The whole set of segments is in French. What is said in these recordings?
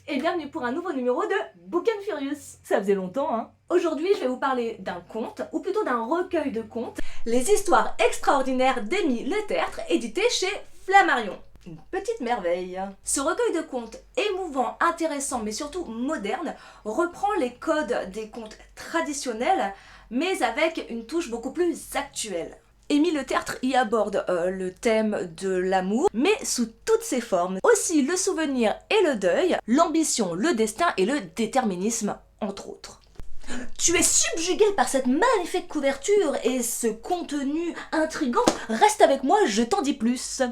et bienvenue pour un nouveau numéro de Book and Furious. Ça faisait longtemps, hein. Aujourd'hui, je vais vous parler d'un conte, ou plutôt d'un recueil de contes, Les histoires extraordinaires d'Amy Letertre, édité chez Flammarion. Une petite merveille. Ce recueil de contes émouvant, intéressant, mais surtout moderne, reprend les codes des contes traditionnels, mais avec une touche beaucoup plus actuelle. Amy Letertre y aborde le thème de l'amour, mais sous toutes ses formes. Aussi le souvenir et le deuil, l'ambition, le destin et le déterminisme, entre autres. Tu es subjugué par cette magnifique couverture et ce contenu intrigant. Reste avec moi, je t'en dis plus.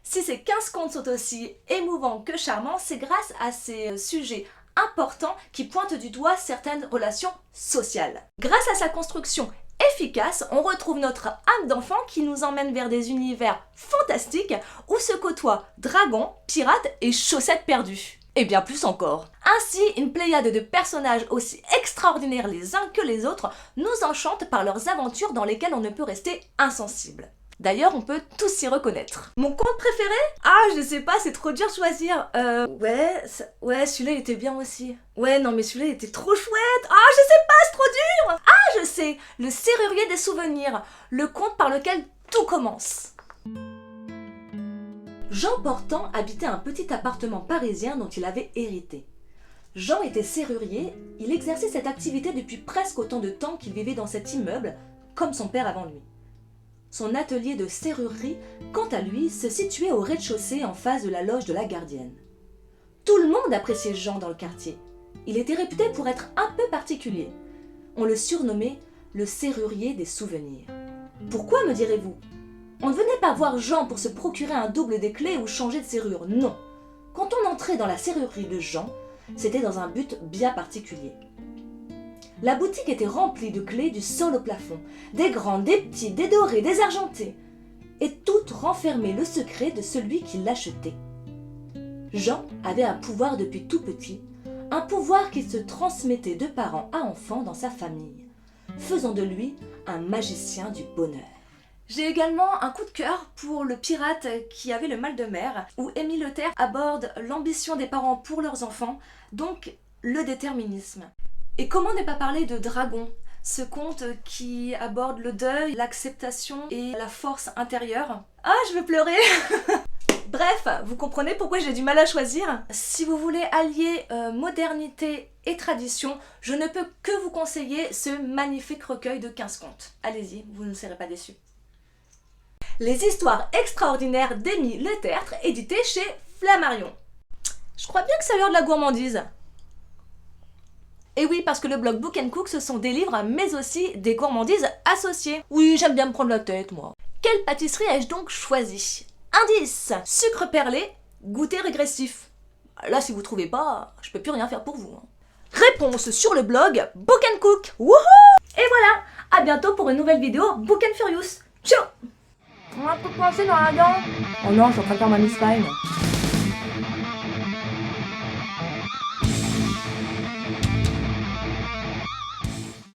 Si ces 15 contes sont aussi émouvants que charmants, c'est grâce à ces sujets importants qui pointent du doigt certaines relations sociales. Grâce à sa construction efficace, on retrouve notre âme d'enfant qui nous emmène vers des univers fantastiques où se côtoient dragons, pirates et chaussettes perdues. Et bien plus encore. Ainsi, une pléiade de personnages aussi extraordinaires les uns que les autres nous enchantent par leurs aventures dans lesquelles on ne peut rester insensible. D'ailleurs, on peut tous s'y reconnaître. Mon conte préféré? Ah, je sais pas, c'est trop dur de choisir. Ouais, celui-là il était bien aussi. Ouais, non mais celui-là il était trop chouette. Ah, je sais pas, c'est trop dur. Ah, je sais, Le Serrurier des souvenirs, le conte par lequel tout commence. Jean Portant habitait un petit appartement parisien dont il avait hérité. Jean était serrurier, il exerçait cette activité depuis presque autant de temps qu'il vivait dans cet immeuble, comme son père avant lui. Son atelier de serrurerie, quant à lui, se situait au rez-de-chaussée en face de la loge de la gardienne. Tout le monde appréciait Jean dans le quartier. Il était réputé pour être un peu particulier. On le surnommait le serrurier des souvenirs. Pourquoi, me direz-vous? On ne venait pas voir Jean pour se procurer un double des clés ou changer de serrure, non. Quand on entrait dans la serrurerie de Jean, c'était dans un but bien particulier. La boutique était remplie de clés du sol au plafond, des grandes, des petites, des dorées, des argentées, et toutes renfermaient le secret de celui qui l'achetait. Jean avait un pouvoir depuis tout petit, un pouvoir qui se transmettait de parents à enfants dans sa famille, faisant de lui un magicien du bonheur. J'ai également un coup de cœur pour Le Pirate qui avait le mal de mer, où Amy Letertre aborde l'ambition des parents pour leurs enfants, donc le déterminisme. Et comment ne pas parler de Dragon, ce conte qui aborde le deuil, l'acceptation et la force intérieure. Ah, je veux pleurer. Bref, vous comprenez pourquoi j'ai du mal à choisir. Si vous voulez allier modernité et tradition, je ne peux que vous conseiller ce magnifique recueil de 15 contes. Allez-y, vous ne serez pas déçus. Les histoires extraordinaires d'Amy Letertre, édité chez Flammarion. Je crois bien que ça a l'air de la gourmandise. Et oui, parce que le blog Book & Cook, ce sont des livres, mais aussi des gourmandises associées. Oui, j'aime bien me prendre la tête, moi. Quelle pâtisserie ai-je donc choisi? Indice: sucre perlé, goûter régressif. Là, si vous trouvez pas, je peux plus rien faire pour vous. Réponse sur le blog Book & Cook. Wouhou! Et voilà, à bientôt pour une nouvelle vidéo Book & Furious. Ciao! On a un peu coincé dans la dent. Oh non, je suis en train de faire ma Miss Fine.